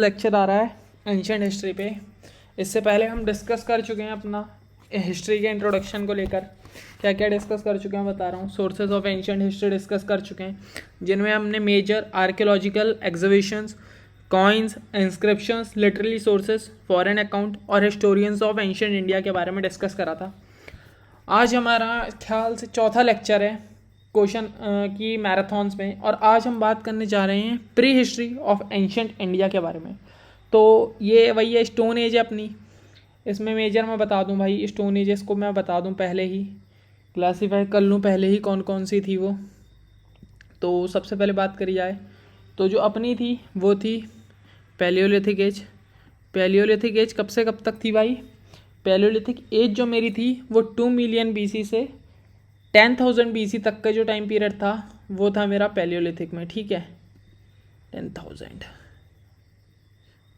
Lecture आ रहा है ancient history पे। इससे पहले हम डिस्कस कर चुके हैं अपना हिस्ट्री के इंट्रोडक्शन को लेकर, क्या क्या डिस्कस कर चुके हैं बता रहा हूँ। Sources of ancient history discuss कर चुके हैं, जिनमें हमने major archaeological exhibitions, coins, inscriptions, literary sources, foreign account और हिस्टोरियंस ऑफ एंशिएंट इंडिया के बारे में डिस्कस करा था। आज हमारा ख्याल से चौथा लेक्चर है क्वेश्चन की मैराथन्स में, और आज हम बात करने जा रहे हैं pre history of ancient India के बारे में। तो ये वही है, स्टोन एज है अपनी। इसमें मेजर मैं बता दूं भाई, स्टोन एजेस को मैं बता दूं, पहले ही क्लासीफाई कर लूं पहले ही कौन कौन सी थी वो। तो सबसे पहले बात करी जाए तो जो अपनी थी वो थी पैलियोलिथिक एज। पैलियोलिथिक एज कब से कब तक थी भाई? पैलियोलिथिक एज जो मेरी थी वो 2 मिलियन BC से 10,000 BC तक का जो टाइम पीरियड था वो था मेरा पैलियोलिथिक में, ठीक है। 10,000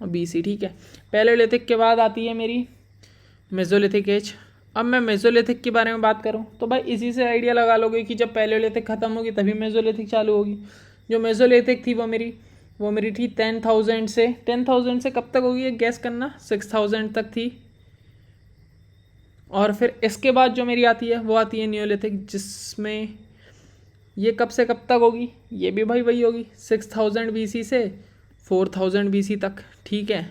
BC, ठीक है। पैलियोलिथिक के बाद आती है मेरी मेसोलिथिक एज। अब मैं मेसोलिथिक के बारे में बात करूं तो भाई इसी से आइडिया लगा लोगे कि जब पैलियोलिथिक ख़त्म होगी तभी मेसोलिथिक चालू होगी। जो मेसोलिथिक थी वो मेरी थी 10,000 से कब तक होगी ये गैस करना, 6,000 तक थी। और फिर इसके बाद जो मेरी आती है वो आती है नियोलिथिक, जिसमें ये कब से कब तक होगी, ये भी भाई वही होगी 6,000 BC से 4,000 BC तक, ठीक है।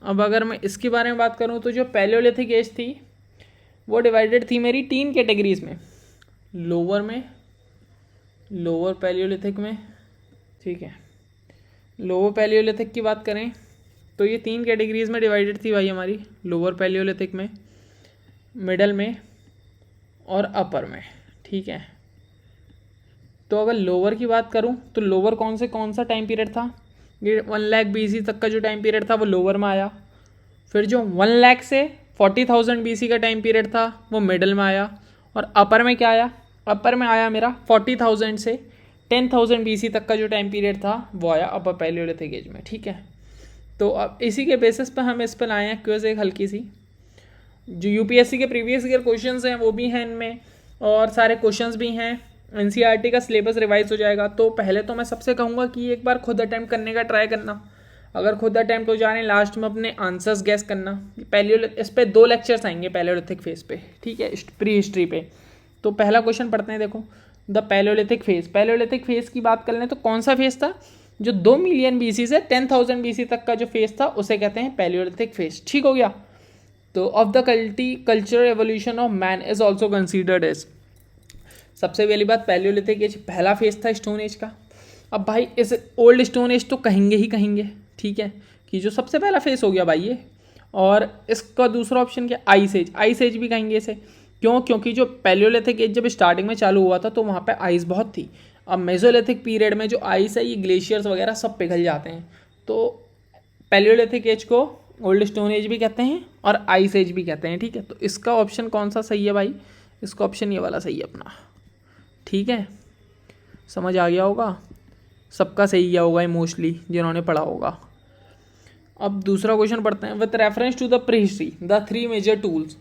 अब अगर मैं इसके बारे में बात करूं तो जो पैलियोलिथिक एज थी वो डिवाइडेड थी मेरी 3 कैटेगरीज में। लोअर पैलियोलिथिक में, ठीक है। लोअर पैलियोलिथिक की बात करें तो ये 3 कैटेगरीज में डिवाइडेड थी भाई हमारी, लोअर पैलियोलिथिक में, मिडल में और अपर में, ठीक है। तो अगर लोअर की बात करूं तो लोअर कौन सा टाइम पीरियड था? ये 1 लाख BC तक का जो टाइम पीरियड था वो लोअर में आया। फिर जो 1 लाख से 40,000 BC का टाइम पीरियड था वो मिडल में आया। और अपर में क्या आया? अपर में आया मेरा 40,000 से 10,000 BC तक का जो टाइम पीरियड था वो आया अपर पैलियोलिथिक एज में, ठीक है। तो अब इसी के बेसिस पर हम इस पर लाए हैं क्विज एक हल्की सी। जो UPSC के प्रीवियस ईयर क्वेश्चंस हैं वो भी हैं इनमें, और सारे क्वेश्चंस भी हैं। NCERT का सिलेबस रिवाइज हो जाएगा। तो पहले तो मैं सबसे कहूँगा कि एक बार खुद अटैम्प्ट करने का ट्राई करना। अगर खुद अटैम्प्ट हो जा रहे हैं लास्ट में अपने आंसर्स गैस करना। इस पे 2 लेक्चर्स आएंगे पैलियोलिथिक फेज पे, ठीक है, प्री हिस्ट्री पे। तो पहला क्वेश्चन पढ़ते हैं, देखो the Palaeolithic phase. Palaeolithic phase की बात कर लें तो कौन सा फेज था? जो 2 मिलियन BC से 10,000 BC तक का जो फेज था उसे कहते हैं पैलियोलिथिक फेज, ठीक हो गया। तो of the cultural evolution of man is also considered age. सबसे पहली बात, पैलियोलिथिक एज पहला फेज था स्टोन एज का। अब भाई इस ओल्ड स्टोन एज तो कहेंगे ही कहेंगे, ठीक है, कि जो सबसे पहला फेज हो गया भाई ये। और इसका दूसरा ऑप्शन क्या? Ice as. आइस एज भी कहेंगे इसे, क्यों? क्योंकि जो पैलियोलिथिक एज जब स्टार्टिंग में चालू हुआ था तो वहाँ पे आइस बहुत थी। अब मेसोलिथिक पीरियड में जो आइस है ये ग्लेशियर्स वगैरह सब पिघल जाते हैं। तो पैलियोलिथिक एज को ओल्ड स्टोन एज भी कहते हैं और आइस एज भी कहते हैं, ठीक है। तो इसका ऑप्शन कौन सा सही है भाई? इसका ऑप्शन ये वाला सही है अपना, ठीक है। समझ आ गया होगा, सबका सही गया होगा मोस्टली जिन्होंने पढ़ा होगा। अब दूसरा क्वेश्चन पढ़ते हैं। With reference to the prehistory the 3 major tools.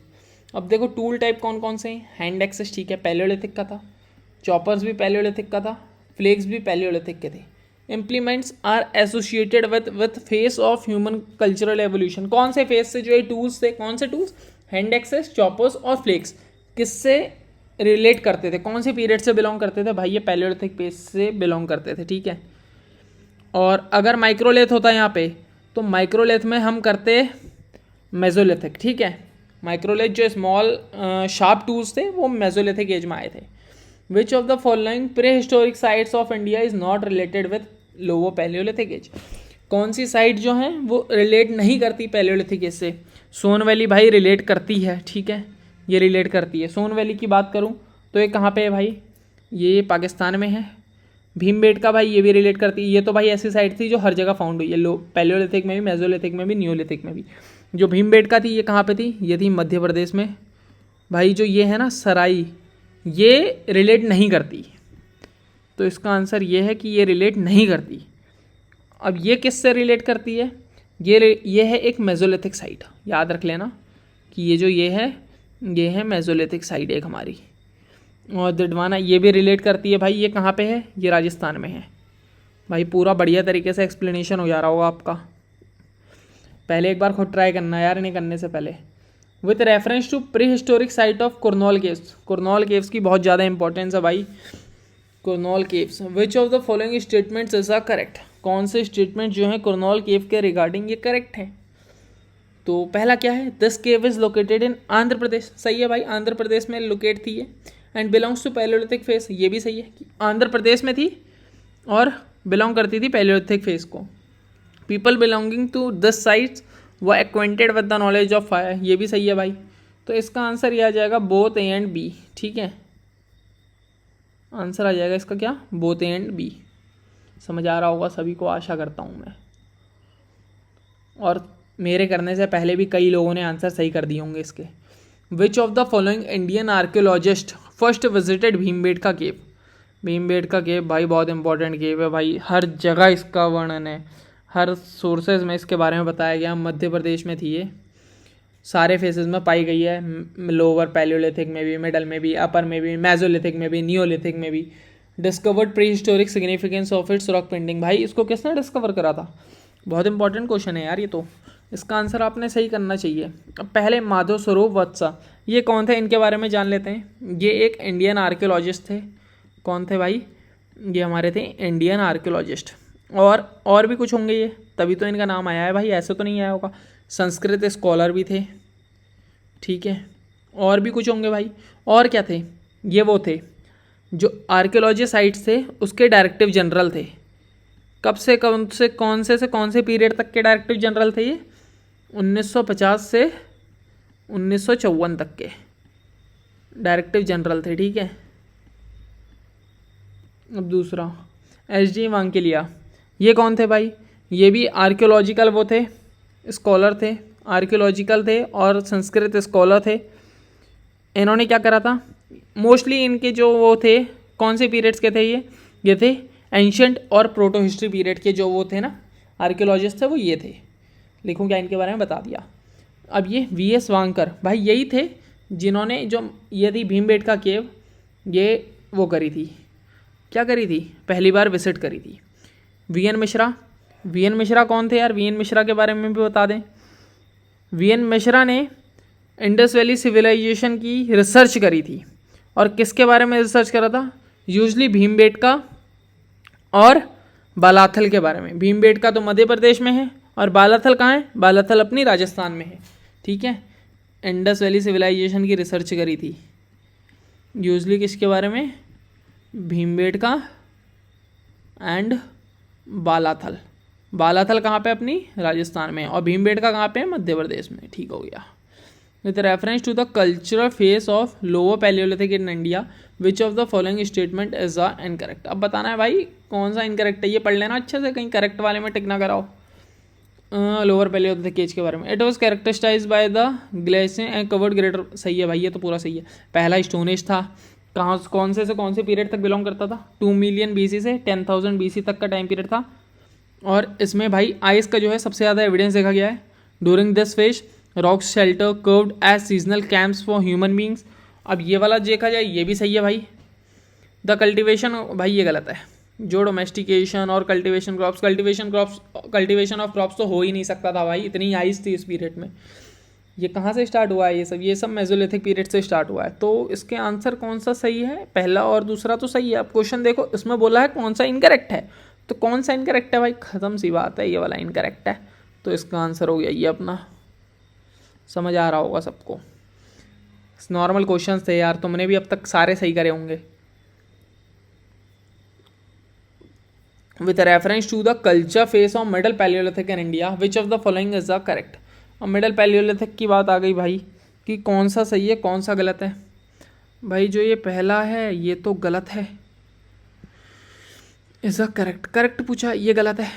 अब देखो टूल टाइप कौन कौन से हैं। हैंड एक्सेस, ठीक है, पैलियोलिथिक का था। चॉपर्स भी पैलियोलिथिक का था। फ्लेक्स भी पैलियोलिथिक के थे। Implements are associated with phase of human cultural evolution. कौन से फेस से जो ये टूल्स थे? कौन से टूल्स? हैंड एक्सेस, चॉपर्स और फ्लेक्स किससे रिलेट करते थे? कौन से पीरियड से बिलोंग करते थे भाई? ये पैलियोलिथिक फेज से बिलोंग करते थे, ठीक है। और अगर माइक्रोलेथ होता है यहाँ पे तो माइक्रोलेथ में हम करते मेसोलिथिक, ठीक है। माइक्रोलेथ जो स्मॉल शार्प टूल्स थे वो मेसोलिथिक एज में आए थे। Which of the following prehistoric sites of India is not related with lower palaeolithic age? कौन सी साइट जो है वो रिलेट नहीं करती पैलियोलिथिक एज से? सोन वैली भाई रिलेट करती है, ठीक है, ये रिलेट करती है। सोन वैली की बात करूं तो ये कहाँ पे है भाई? ये पाकिस्तान में है। भीमबेटका भाई ये भी रिलेट करती है। ये तो भाई ऐसी साइट थी जो हर जगह फाउंड हुई है, लो पैलियोलिथिक में भी, मेसोलिथिक में भी, नियोलिथिक में भी। जो भीमबेटका थी ये कहाँ पे थी? ये थी मध्य प्रदेश में भाई। जो ये है ना सराई, ये रिलेट नहीं करती। तो इसका आंसर ये है कि ये रिलेट नहीं करती। अब ये किससे रिलेट करती है? ये है एक मेसोलिथिक साइट, याद रख लेना कि ये है मेसोलिथिक साइट एक हमारी। और दिडवाना ये भी रिलेट करती है भाई। ये कहाँ पे है? ये राजस्थान में है, भाई पूरा बढ़िया तरीके से एक्सप्लेनेशन हो जा रहा होगा आपका। पहले एक बार खुद ट्राई करना यार इन्हें करने से पहले। With reference to prehistoric site of Kurnool caves, Kurnool caves की बहुत ज़्यादा इंपॉर्टेंस है भाई। Kurnool caves, which of the following statements is correct, कौन से स्टेटमेंट जो है कुरनौल केव के रिगार्डिंग ये करेक्ट है। तो पहला क्या है, this cave is located in Andhra Pradesh, सही है भाई, आंध्र प्रदेश में लोकेट थी ये। And belongs to palaeolithic phase, ये भी सही है कि आंध्र प्रदेश में थी और बिलोंग करती थी पैलियोलिथिक फेस को। People belonging to this sites were acquainted with the knowledge of fire, ये भी सही है भाई। तो इसका आंसर ये आ जाएगा बोथ ए एंड बी, ठीक है, आंसर आ जाएगा इसका क्या, बोथ ए एंड बी। समझ आ रहा होगा सभी को, आशा करता हूँ मैं। और मेरे करने से पहले भी कई लोगों ने आंसर सही कर दिए होंगे इसके। Which of the following Indian archaeologist first visited Bhimbetka cave, Bhimbetka cave भाई बहुत इंपॉर्टेंट केव है भाई, हर जगह इसका वर्णन है, हर सोर्सेज में इसके बारे में बताया गया। मध्य प्रदेश में थी ये, सारे फेसेस में पाई गई है, लोअर पैलियोलिथिक में भी, मिडल में भी, अपर में भी, मेसोलिथिक में भी, नियोलिथिक में भी। Discovered pre historic significance of its rock painting, भाई इसको किसने डिस्कवर करा था, बहुत इंपॉर्टेंट क्वेश्चन है यार ये तो, इसका आंसर आपने सही करना चाहिए। अब पहले माधव स्वरूप वत्सा, ये कौन थे इनके बारे में जान लेते हैं। ये एक इंडियन आर्कियोलॉजिस्ट थे, कौन थे भाई, ये हमारे थे इंडियन आर्कियोलॉजिस्ट। और भी कुछ होंगे ये, तभी तो इनका नाम आया है भाई, ऐसे तो नहीं आया होगा। संस्कृत स्कॉलर भी थे, ठीक है, और भी कुछ होंगे भाई। और क्या थे, ये वो थे जो आर्कियोलॉजी साइट्स थे उसके डायरेक्टिव जनरल थे। कब से कौन से पीरियड तक के डायरेक्टिव जनरल थे ये, 1950 से 1954 तक के डायरेक्टिव जनरल थे, ठीक है। अब दूसरा एच.डी. वांकेलिया, ये कौन थे भाई, ये भी आर्कियोलॉजिकल वो थे, स्कॉलर थे, आर्कियोलॉजिकल थे और संस्कृत स्कॉलर थे। इन्होंने क्या करा था, मोस्टली इनके जो वो थे, कौन से पीरियड्स के थे ये थे एंशियंट और प्रोटो हिस्ट्री पीरियड के जो वो थे ना आर्कियोलॉजिस्ट थे, वो ये थे। लिखूँ क्या इनके बारे में, बता दिया। अब ये वी.एस. वांकर, भाई यही थे जिन्होंने जो ये थी भीमबेटका केव, ये वो करी थी, क्या करी थी, पहली बार विजिट करी थी। वी.एन. मिश्रा, वी.एन. मिश्रा कौन थे यार, वी.एन. मिश्रा के बारे में भी बता दें। वी.एन. मिश्रा ने इंडस वैली सिविलाइजेशन की रिसर्च करी थी, और किसके बारे में रिसर्च करा था, यूजली भीमबेटका और बालाथल के बारे में। भीमबेटका तो मध्य प्रदेश में है और बालाथल कहाँ है, बालाथल अपनी राजस्थान में है, ठीक है। इंडस वैली सिविलाइजेशन की रिसर्च करी थी यूजली किसके बारे में, भीमबेटका एंड बालाथल। बालाथल कहाँ पे, अपनी राजस्थान में, और भीमबेटका कहाँ पे, मध्य प्रदेश में, ठीक हो गया। With reference to the cultural phase of lower palaeolithic in India which of the following statement is the incorrect. अब बताना है भाई कौन सा इनकरेक्ट है, ये पढ़ लेना अच्छे से, कहीं करेक्ट वाले में टिक ना कराओ। लोअर पैलियोलिथिक एज के बारे में, it was characterised by the glacier and covered greater, सही है भाई, ये तो पूरा सही है। पहला स्टोन एज था, कहाँ कौन से पीरियड तक बिलोंग करता था, 2 मिलियन BC से 10,000 BC तक का टाइम पीरियड था। और इसमें भाई आइस का जो है सबसे ज़्यादा एविडेंस देखा गया है। During this phase rocks shelter curved edge seasonal camps for human beings. अब ये वाला देखा जाए, ये भी सही है भाई। द कल्टिवेशन, भाई ये गलत है, जो डोमेस्टिकेशन और कल्टिवेशन ऑफ क्रॉप्स तो हो ही नहीं सकता था भाई, इतनी आइस थी इस पीरियड में। ये कहाँ से स्टार्ट हुआ है, ये सब मेसोलिथिक पीरियड से स्टार्ट हुआ है। तो इसके आंसर कौन सा सही है, पहला और दूसरा तो सही है। अब क्वेश्चन देखो, इसमें बोला है कौन सा इनकरेक्ट है, तो कौन सा इनकरेक्ट है भाई, ख़त्म सी बात है, ये वाला इनकरेक्ट है। तो इसका आंसर हो गया ये अपना, समझ आ रहा होगा सबको। नॉर्मल क्वेश्चंस थे यार, तुमने भी अब तक सारे सही करे होंगे। With reference to the culture phase of middle palaeolithic in India which of the following is the correct. अब मिडल पैलियोलिथिक की बात आ गई भाई कि कौन सा सही है कौन सा गलत है। भाई जो ये पहला है ये तो गलत है, इज अ करेक्ट पूछा, ये गलत है।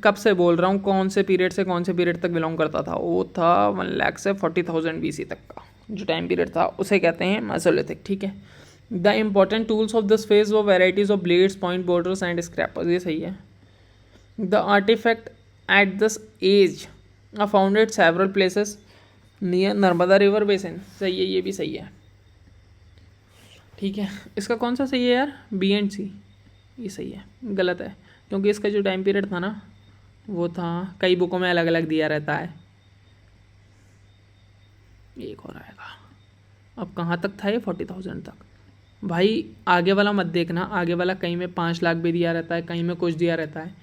कब से बोल रहा हूँ, कौन से पीरियड से कौन से पीरियड तक बिलोंग करता था, वो था 1 लाख से 40,000 BC तक का जो टाइम पीरियड था, उसे कहते हैं मेसोलिथिक, ठीक है। The important tools of this phase were varieties of blades, point borders and scrapers, ये सही है। The artefact at this age are found at several places near Narmada river basin, सही है, ये भी सही है, ठीक है। इसका कौन सा सही है यार, B and C, ये सही है, गलत है क्योंकि इसका जो टाइम पीरियड था ना वो था, कई बुकों में अलग अलग दिया रहता है। एक और आएगा। अब कहाँ तक था ये? 40,000 तक। भाई आगे वाला मत देखना, आगे वाला कहीं में 5 लाख भी दिया रहता है, कहीं में कुछ दिया रहता है।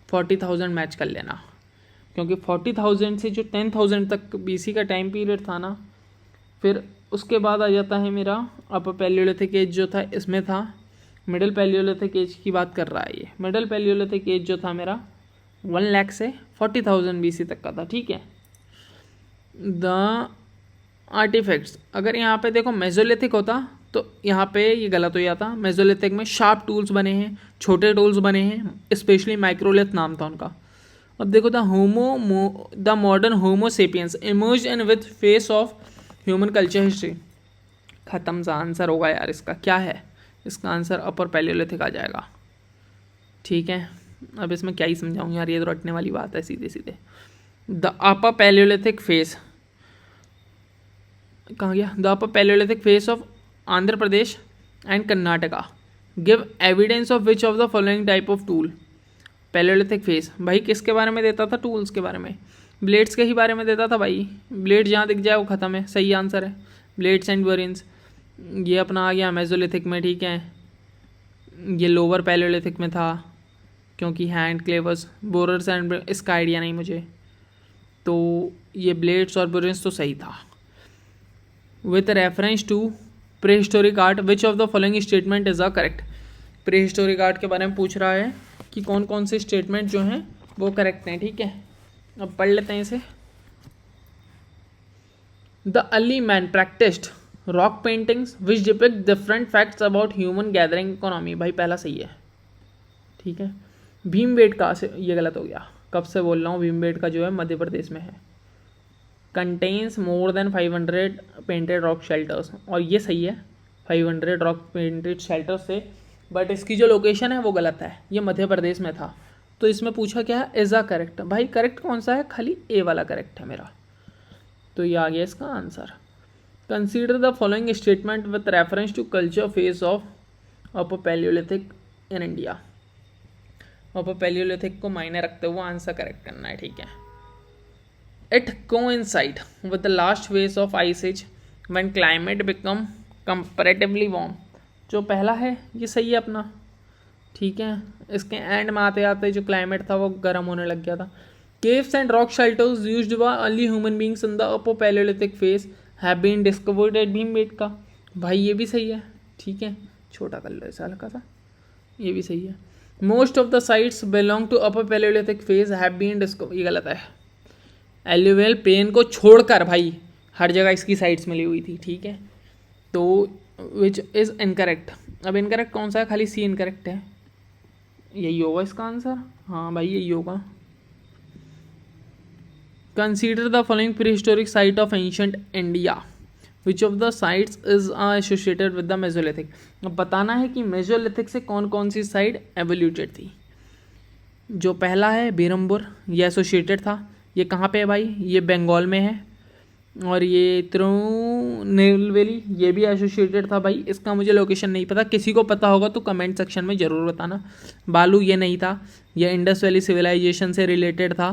40,000 मैच कर लेना, क्योंकि 40,000 से जो 10,000 तक बीसी का टाइम पीरियड था ना, फिर उसके बाद आ जाता है मेरा अपर पैलियोलिथिक एज जो था, इसमें था मिडिल पैलियोलिथिक एज की बात कर रहा है ये। मिडिल पैलियोलिथिक एज जो था मेरा 1 लाख से 40,000 बीसी तक का था, ठीक है। द आर्टिफैक्ट्स, अगर यहाँ पे देखो मेसोलिथिक होता तो यहाँ पे ये गलत हो जाता। मेसोलिथिक में शार्प टूल्स बने हैं, छोटे टूल्स बने हैं, स्पेशली माइक्रोलिथ नाम था उनका। अब देखो the modern homo sapiens emerge in with phase of human culture history. ख़त्म सा आंसर होगा यार इसका। क्या है इसका आंसर? अपर पैलियोलिथिक आ जाएगा, ठीक है। अब इसमें क्या ही समझाऊँ यार, ये तो रटने वाली बात है सीधे सीधे। द अपर पैलियोलिथिक फेस कहाँ गया? The upper Palaeolithic face of Andhra Pradesh and Karnataka give evidence of which of the following type of tool. Palaeolithic face भाई किसके बारे में देता था? टूल्स के बारे में, ब्लेड्स के ही बारे में देता था भाई। ब्लेड जहाँ दिख जाए वो ख़त्म है, सही आंसर है ब्लेड्स एंड बोरिन्स। ये अपना आ गया मेसोलिथिक में, ठीक है। ये लोअर पैलियोलिथिक में था क्योंकि हैंड क्लेवर्स, बोरर्स एंड, इसका आइडिया नहीं मुझे, तो ये ब्लेड्स और बोरिन्स तो सही था। With reference to prehistoric art which of the following statement is a correct. Prehistoric art के बारे में पूछ रहा है कि कौन कौन से स्टेटमेंट जो हैं वो करेक्ट हैं, ठीक है। अब पढ़ लेते हैं इसे। The early man practised rock paintings which depict different facts about human gathering economy. भाई पहला सही है, ठीक है। भीमबेटका से, ये गलत हो गया, कब से बोल रहा हूँ। भीमबेटका जो है मध्य प्रदेश में है। Contains more than 500 painted rock shelters, और ये सही है 500 रॉक पेंटेड शेल्टर्स से, बट इसकी जो लोकेशन है वो गलत है, ये मध्य प्रदेश में था। तो इसमें पूछा क्या है? Is a correct. भाई करेक्ट कौन सा है? खाली ए वाला करेक्ट है मेरा, तो ये आ गया इसका answer. Consider the following statement with reference to culture phase of upper palaeolithic in India. Upper palaeolithic को मायने रखते हुए आंसर करेक्ट करना है, ठीक है। It coincide with the last phase of ice age when climate become comparatively warm. जो पहला है ये सही है अपना, ठीक है। इसके एंड में आते आते जो क्लाइमेट था वो गर्म होने लग गया था। Caves and rock shelters used by early human beings in the upper palaeolithic phase have been discovered at Bhimbetka. भाई ये भी सही है, ठीक है। छोटा कर लो ऐसा हल्का सा, ये भी सही है। Most of the sites belong to upper palaeolithic phase have been discovered, ये गलत है। एल्यूवियल प्लेन को छोड़कर भाई हर जगह इसकी साइट्स मिली हुई थी, ठीक है। तो विच इज़ इनकरेक्ट। अब इनकरेक्ट कौन सा है? खाली सी इनकरेक्ट है, यही होगा इसका आंसर। हाँ भाई यही होगा। Consider the following prehistoric site of ancient India which of the sites is associated with the Mesolithic. अब बताना है कि मेसोलिथिक से कौन कौन सी साइट एवोल्यूटेड थी। जो पहला है बीरमपुर, ये एसोसिएटेड था। ये कहाँ पे है भाई? ये बंगाल में है। और ये तिरुनेलवेली, ये भी एसोसिएटेड था भाई। इसका मुझे लोकेशन नहीं पता, किसी को पता होगा तो कमेंट सेक्शन में ज़रूर बताना। बालू ये नहीं था, ये इंडस वैली सिविलाइजेशन से रिलेटेड था।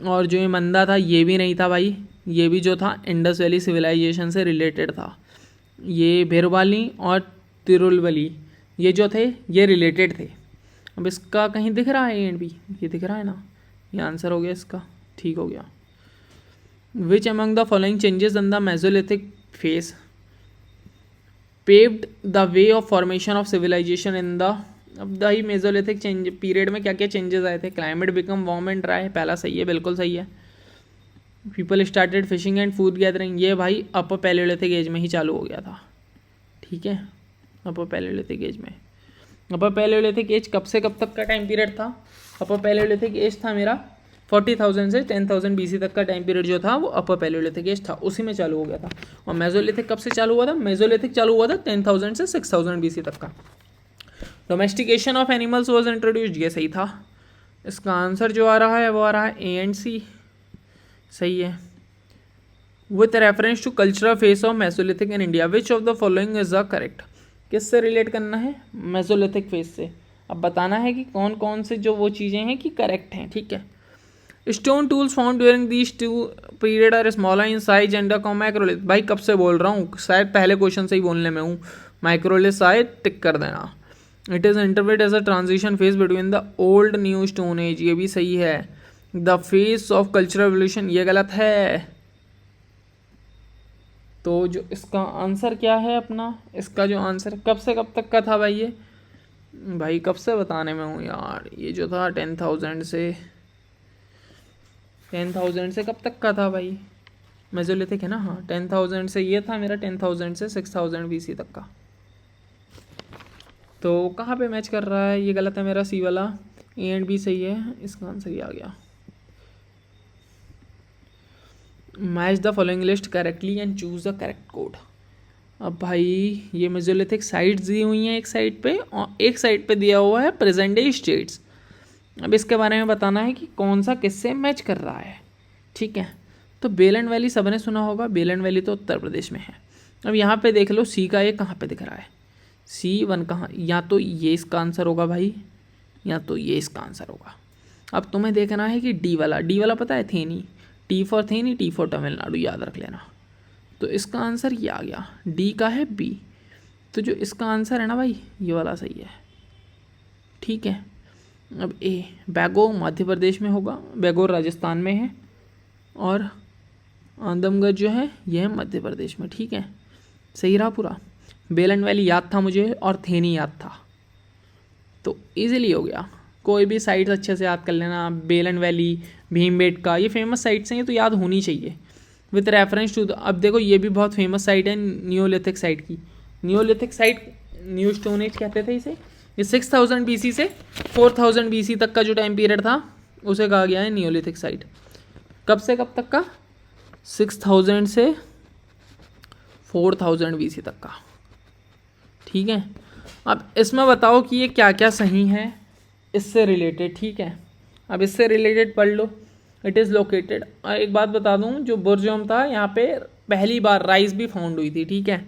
और जो ये मंदा था ये भी नहीं था भाई, ये भी जो था इंडस वैली सिविलाइजेशन से रिलेटेड था। ये भेरवाली और तिरुलवली ये जो थे ये रिलेटेड थे। अब इसका कहीं दिख रहा है एंड भी? ये दिख रहा है ना, ये आंसर हो गया इसका, ठीक हो गया। Which among the following changes in the mesolithic phase paved the way of formation of civilisation in the. अब द मेसोलिथिक चेंज पीरियड में क्या क्या चेंजेस आए थे? Climate become warm and dry, पहला सही है, बिल्कुल सही है। People started fishing and food gathering, ये भाई अपर पैलियोलिथिक एज में ही चालू हो गया था, ठीक है। अपर पैलियोलिथिक एज में, अपर पैलियोलिथिक एज कब से कब तक का टाइम पीरियड था? अपर पैलियोलिथिक एज था मेरा 40,000 से 10,000 BC तक का टाइम पीरियड जो था वो अपर पैलियोलिथिक एज था, उसी में चालू हो गया था। और मेसोलिथिक कब से चालू हुआ था? मेसोलिथिक चालू हुआ था 10,000 से 6,000 BC तक का। Domestication of animals was introduced, ये सही था। इसका आंसर जो आ रहा है वो आ रहा है ए एंड सी, सही है। With reference to cultural phase of mesolithic in India which of the following is the correct. किससे रिलेट करना है? मेसोलिथिक फेस से। अब बताना है कि कौन कौन से जो वो चीज़ें हैं कि करेक्ट हैं, ठीक है। Stone tools found during these two period are smaller in size and microlith. भाई कब से बोल रहा हूँ, शायद पहले क्वेश्चन से ही बोलने में हूँ। माइक्रोलिथ शायद टिक कर देना। It is interpret as a transition phase between the old new stone age, ये भी सही है। The phase of cultural revolution, ये गलत है। तो जो इसका आंसर क्या है अपना, इसका जो आंसर कब से कब तक का था भाई, ये भाई कब से बताने में हूँ यार। ये जो था 10,000 से कब तक का था भाई, मेसोलिथिक है ना, हाँ 10,000 से ये था मेरा, 10,000 से 6,000 BC तक का। तो कहाँ पे मैच कर रहा है, ये गलत है मेरा सी वाला, ए एंड बी सही है, इसका आंसर ये आ गया। Match the following list correctly and choose the correct code. अब भाई ये मेसोलिथिक साइट्स दी हुई हैं एक साइड पे, और एक साइड पे दिया हुआ है प्रेजेंट डे स्टेट्स। अब इसके बारे में बताना है कि कौन सा किससे मैच कर रहा है, ठीक है। तो बेलन वैली सबने सुना होगा, बेलन वैली तो उत्तर प्रदेश में है। अब यहाँ पे देख लो सी का ये कहाँ पे दिख रहा है, C1 कहाँ, या तो ये इसका आंसर होगा भाई, या तो ये इसका आंसर होगा। अब तुम्हें देखना है कि डी वाला पता है, Theni, T for Theni, T for Tamil Nadu, याद रख लेना। तो इसका आंसर ये आ गया, डी का है बी। तो जो इसका आंसर है ना भाई, ये वाला सही है, ठीक है। अब ए, बैगोर मध्य प्रदेश में होगा, बैगोर राजस्थान में है, और आदमगढ़ जो है यह है मध्य प्रदेश में, ठीक है। सही रहा पूरा। बेलन वैली याद था मुझे और थेनी याद था, तो इजीली हो गया। कोई भी साइट्स अच्छे से याद कर लेना, बेलन वैली, भीमबेटका, ये फेमस साइट्स हैं, ये तो याद होनी चाहिए विथ रेफरेंस टू। अब देखो ये भी बहुत फेमस साइट है नियोलिथिक साइट की। Neolithic site, new stone as कहते थे इसे। ये 6,000 BC से 4,000 BC तक का जो टाइम पीरियड था उसे कहा गया है नियोलिथिक साइट। कब से कब तक का, 6,000 से 4,000 BC तक का, ठीक है। अब इसमें बताओ कि ये क्या क्या सही है इससे रिलेटेड, ठीक है। अब इससे रिलेटेड पढ़ लो। इट इज़ लोकेटेड, और एक बात बता दूं, जो बुर्जोम था यहाँ पे पहली बार राइस भी फाउंड हुई थी, ठीक है,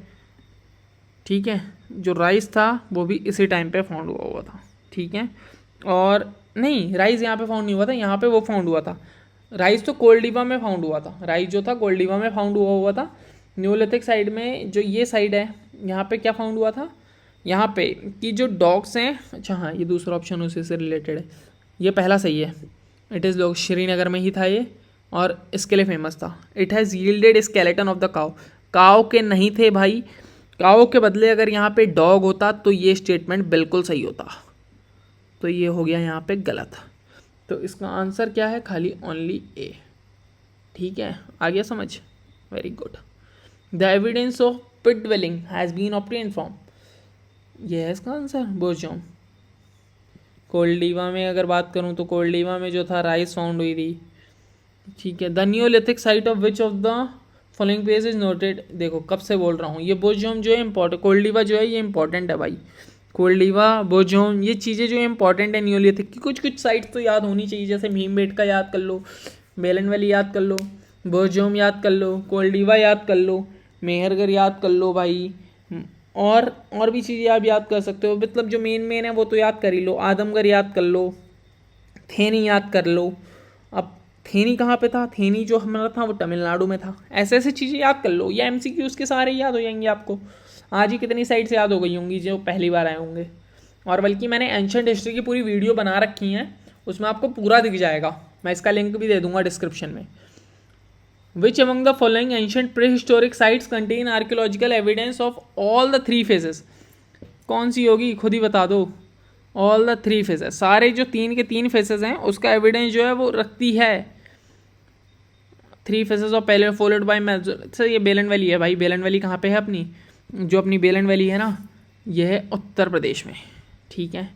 ठीक है। जो राइस था वो भी इसी टाइम पे फाउंड हुआ था, ठीक है। और नहीं, राइस यहाँ पे फाउंड नहीं हुआ था, यहाँ पे वो फाउंड हुआ था। राइस तो कोल्डिवा में फाउंड हुआ था, राइस जो था कोल्डिवा में फाउंड हुआ था। न्यूलिथिक साइड में जो ये साइड है, यहाँ पे क्या फाउंड हुआ था, यहाँ पे कि जो डॉग्स हैं, अच्छा हाँ ये दूसरा ऑप्शन उसी से रिलेटेड है, ये पहला सही है। इट इज़ लोग श्रीनगर में ही था ये, और इसके लिए फेमस था। It has yielded skeleton of the cow, cow के नहीं थे भाई, काउ के बदले अगर यहाँ पे डॉग होता तो ये स्टेटमेंट बिल्कुल सही होता। तो ये हो गया यहाँ पे गलत। तो इसका आंसर क्या है, खाली ओनली ए, ठीक है। आ गया समझ, very good. The evidence of pit dwelling has been obtained from, ये है इसका आंसर, बुर्जोम। कोल्डिवा में अगर बात करूँ तो कोल्डिवा में जो था राइस फाउंड हुई थी, ठीक है। The Neolithic site of which of the following page is noted, देखो कब से बोल रहा हूँ, ये बुर्जोम जो है इंपॉर्टेंट, कोल्डिवा जो है ये इंपॉर्टेंट है भाई। कोल्डिवा, बुर्जोम, ये चीज़ें जो इंपॉर्टेंट है न्यूलिथिक की, कुछ कुछ साइट्स तो याद होनी चाहिए, जैसे भीमबेटका याद कर लो, बेलन वैली याद कर लो, बुर्जोम याद कर लो, कोल्डिवा याद कर लो, मेहरगढ़ याद कर लो भाई, और भी चीज़ें आप याद कर सकते हो, मतलब जो मेन है वो तो याद कर ही लो। आदमगढ़ याद कर लो, थेनी याद कर लो। अब थेनी कहाँ पे था, थेनी जो हमारा था वो तमिलनाडु में था। ऐसे ऐसे चीज़ें याद कर लो, या MCQs के सारे याद हो जाएंगे आपको। आज ही कितनी साइड से याद हो गई होंगी जो पहली बार आए होंगे। और बल्कि मैंने एंशंट हिस्ट्री की पूरी वीडियो बना रखी है, उसमें आपको पूरा दिख जाएगा, मैं इसका लिंक भी दे दूंगा डिस्क्रिप्शन में। Which among the following ancient prehistoric sites contain archaeological evidence of all the three phases? कौन सी होगी खुद ही बता दो। All the three phases, सारे जो तीन के तीन फेसेस हैं उसका एविडेंस जो है वो रखती है। 3 phases of palaeo followed by sir, ये बेलन वैली है भाई। बेलन वैली कहाँ पे है अपनी, जो अपनी बेलन वैली है ना, यह है उत्तर प्रदेश में, ठीक है।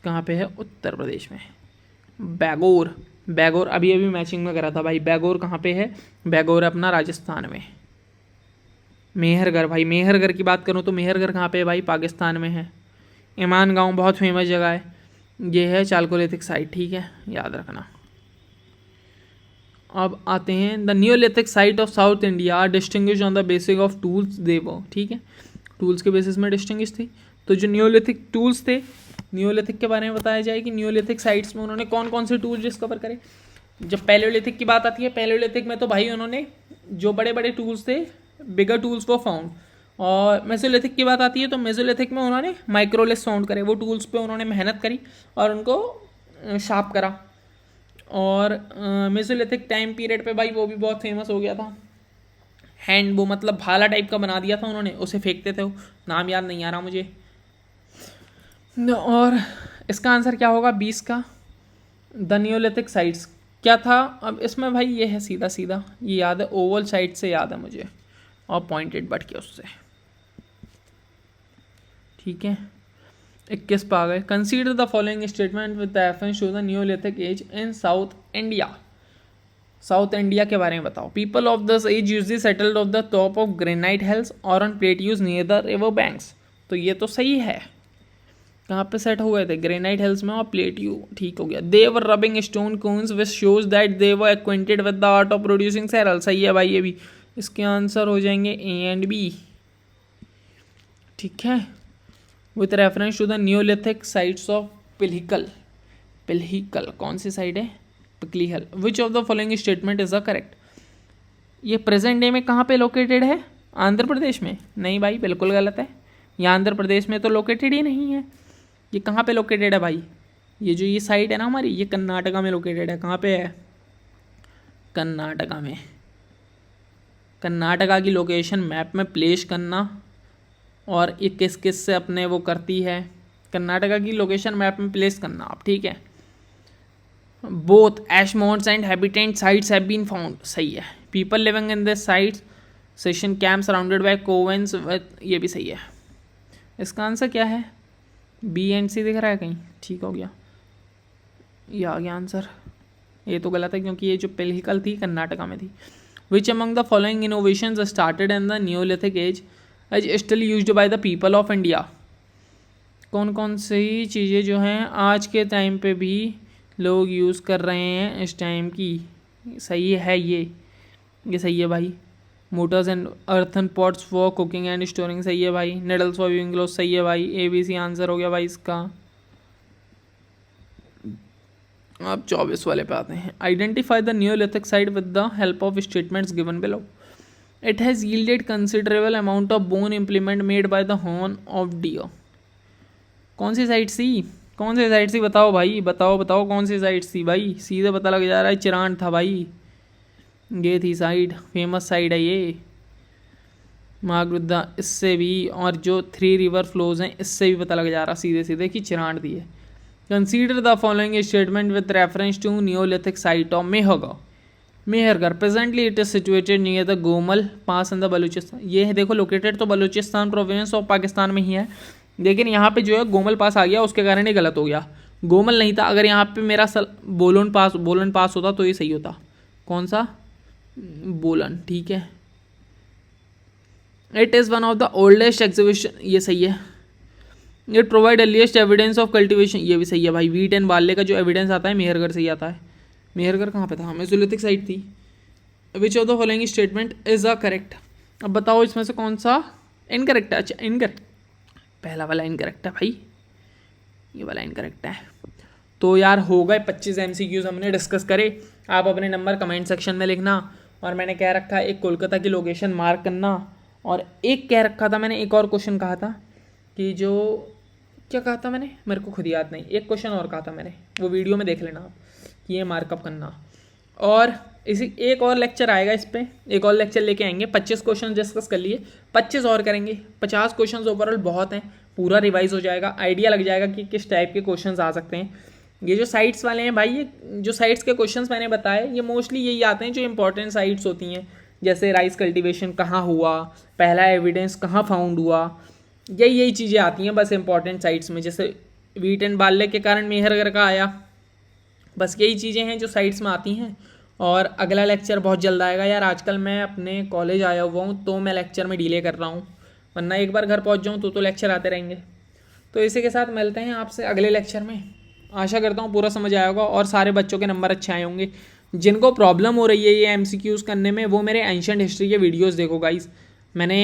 कहाँ पे है, उत्तर प्रदेश में। बैगोर, बैगोर अभी अभी मैचिंग में करा था भाई। बैगोर कहाँ पे है, बैगोर अपना राजस्थान में। मेहरगढ़ भाई, मेहरगढ़ की बात करूँ तो मेहरगढ़ कहाँ पे है भाई, पाकिस्तान में है। ईमान गांव बहुत फेमस जगह है, ये है चालकोलिथिक साइट, ठीक है, याद रखना। अब आते हैं the Neolithic site of south India distinguish on the basis of tools देवो, ठीक है, टूल्स के बेसिस में डिस्टिंग्विश थी। तो जो नियोलिथिक टूल्स थे, नियोलिथिक के बारे में बताया जाए कि नियोलिथिक साइट्स में उन्होंने कौन कौन से टूल्स डिस्कवर करे। जब पैलियोलिथिक की बात आती है, पैलियोलिथिक में तो भाई उन्होंने जो बड़े बड़े टूल्स थे, बिगर टूल्स वो फाउंड। और मेसोलिथिक की बात आती है तो मेसोलिथिक में उन्होंने माइक्रोलिथ फाउंड करे, वो टूल्स पे उन्होंने मेहनत करी और उनको शार्प करा। और मेसोलिथिक टाइम पीरियड पे भाई वो भी बहुत फेमस हो गया था, हैंड वो मतलब भाला टाइप का बना दिया था उन्होंने, उसे फेंकते थे, वो नाम याद नहीं आ रहा मुझे। और इसका आंसर क्या होगा 20 का, द नियोलिथिक साइट्स क्या था। अब इसमें भाई ये है सीधा सीधा, ये याद है, ओवल साइड से याद है मुझे, और पॉइंटेड बट के उससे, ठीक है। 21 पे आ गए। Consider the following statement with reference to the neolithic age in south India. South India के बारे में बताओ। People of this age usually settled of the top of granite hills और on plateaus near the river banks. तो ये तो सही है, कहाँ पे सेट हुए थे, ग्रेनाइट हिल्स में और प्लेट्यू, ठीक हो गया। They were rubbing stone cones which shows that they were acquainted with the art of producing cereal. सही है भाई, ये भी इसके आंसर हो जाएंगे ए एंड बी, ठीक है। With reference to the neolithic sites of पिलहिकल। पिलहिकल कौन सी साइड है, Piklihal. Which of the following statement is the correct. ये प्रेजेंट डे में कहाँ पे लोकेटेड है, आंध्र प्रदेश में? नहीं भाई, बिल्कुल गलत है, ये आंध्र प्रदेश में तो लोकेटेड ही नहीं है। ये कहाँ पे लोकेटेड है भाई, ये जो ये साइट है ना हमारी, ये कर्नाटका में लोकेटेड है। कहाँ पे है, कर्नाटका में। कर्नाटका की लोकेशन मैप में प्लेस करना और ये किस किस से अपने वो करती है, कर्नाटका की लोकेशन मैप में प्लेस करना आप, ठीक है। Both ashmounds and habitant sites have been found. सही है। People living in this sites session camp surrounded by cowpens, ये भी सही है। इसका आंसर क्या है, बी एंड सी दिख रहा है कहीं, ठीक हो गया, ये आ गया आंसर। ये तो गलत है क्योंकि ये जो पिलहिकल थी कर्नाटका में थी। Which among the following innovations started in the neolithic age age still used by the people of India. कौन कौन सी चीज़ें जो हैं आज के टाइम पे भी लोग यूज़ कर रहे हैं इस टाइम की। सही है, ये सही है भाई। Motors and earthen pots for cooking and storing, सही है भाई। निडल्स फॉर व्यूइंग क्लोथ, सही है भाई। ए बी सी आंसर हो गया भाई इसका। अब 24 वाले पे आते हैं। Identify the Neolithic site with the help of statements given below. It has yielded considerable amount of bone implement made by the horn of dear. कौन सी साइट सी, कौन सी साइट सी, बताओ भाई, बताओ बताओ कौन सी साइट सी भाई, सीधे पता लग जा रहा है, चिरांड था भाई, ये थी साइड, फेमस साइड है ये मागरुद्दा। इससे भी, और जो 3 रिवर फ्लोज हैं इससे भी पता लग जा रहा सीधे सीधे कि चिरांड दी है। Consider the following statement with reference to neolithic site of Mehrgarh. Mehrgarh presently it is situated near the Gomal pass in the Balochistan. ये है देखो, लोकेटेड तो बलूचिस्तान प्रोविंस ऑफ पाकिस्तान में ही है, लेकिन यहाँ पे जो है गोमल पास आ गया, उसके कारण ये गलत हो गया। गोमल नहीं था, अगर यहाँ पे मेरा बोलन पास होता तो ये सही होता। कौन सा, बोलन, ठीक है। It is one of the oldest exhibition, ये सही है। It provide earliest evidence of cultivation, ये भी सही है भाई। वीट एंड बार्ले का जो एविडेंस आता है मेहरगढ़ से ही आता है। मेहरगढ़ कहाँ पे था, मेसोलिथिक साइट थी। विच of the following statement is a correct. अब बताओ इसमें से कौन सा इनकरेक्ट है। अच्छा, इनकरेक्ट, पहला वाला इनकरेक्ट है भाई, ये वाला इनकरेक्ट है। तो यार हो गए 25 MCQs हमने डिस्कस करे। आप अपने नंबर कमेंट सेक्शन में लिखना। और मैंने कह रखा है एक कोलकाता की लोकेशन मार्क करना, और एक कह रखा था मैंने, एक और क्वेश्चन कहा था कि जो, क्या कहा था मैंने, मेरे को खुद याद नहीं, एक क्वेश्चन और कहा था मैंने, वो वीडियो में देख लेना आप, कि ये मार्कअप करना। और इसी एक और लेक्चर आएगा, इस पर एक और लेक्चर लेके आएंगे। 25 क्वेश्चन डिस्कस कर लिए, 25 और करेंगे। 50 क्वेश्चन ओवरऑल बहुत हैं, पूरा रिवाइज हो जाएगा, आइडिया लग जाएगा कि किस टाइप के क्वेश्चन आ सकते हैं। ये जो साइट्स वाले हैं भाई, ये जो साइट्स के क्वेश्चंस मैंने बताए, ये मोस्टली यही आते हैं जो इंपॉर्टेंट साइट्स होती हैं, जैसे राइस कल्टीवेशन कहाँ हुआ, पहला एविडेंस कहाँ फाउंड हुआ, यही चीज़ें आती हैं बस इंपॉर्टेंट साइट्स में। जैसे वीट एंड बार्ले के कारण मेहरगढ़ का आया, बस यही चीज़ें हैं जो साइट्स में आती हैं। और अगला लेक्चर बहुत जल्द आएगा यार। आजकल मैं अपने कॉलेज आया हुआ हूँ तो मैं लेक्चर में डिले कर रहा हूँ, वरना एक बार घर पहुँच जाऊँ तो लेक्चर आते रहेंगे। तो इसी के साथ मिलते हैं आपसे अगले लेक्चर में। आशा करता हूँ पूरा समझ आया होगा और सारे बच्चों के नंबर अच्छे आए होंगे। जिनको प्रॉब्लम हो रही है ये MCQs करने में, वो मेरे एंशिएंट हिस्ट्री के वीडियोस देखो गाइस। मैंने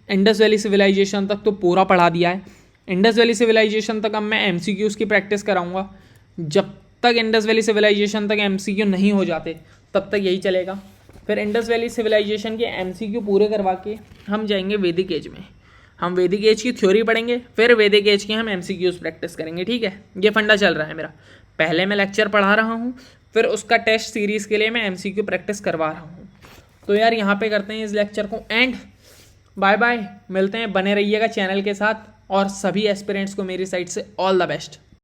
इंडस वैली सिविलाइजेशन तक तो पूरा पढ़ा दिया है। इंडस वैली सिविलाइजेशन तक अब मैं एमसीक्यूज़ की प्रैक्टिस कराऊंगा। जब तक इंडस वैली सिविलाइजेशन तक एमसीक्यू नहीं हो जाते तब तक यही चलेगा। फिर इंडस वैली सिविलाइजेशन के एमसीक्यू पूरे करवा के हम जाएंगे वैदिक एज में। हम वैदिक एज की थ्योरी पढ़ेंगे, फिर वैदिक एज के हम एमसीक्यूज़ प्रैक्टिस करेंगे। ठीक है, ये फंडा चल रहा है मेरा। पहले मैं लेक्चर पढ़ा रहा हूँ, फिर उसका टेस्ट सीरीज़ के लिए मैं एमसीक्यू प्रैक्टिस करवा रहा हूँ। तो यार यहाँ पे करते हैं इस लेक्चर को एंड। बाय बाय, मिलते हैं, बने रहिएगा चैनल के साथ, और सभी एस्पिरेंट्स को मेरी साइड से ऑल द बेस्ट।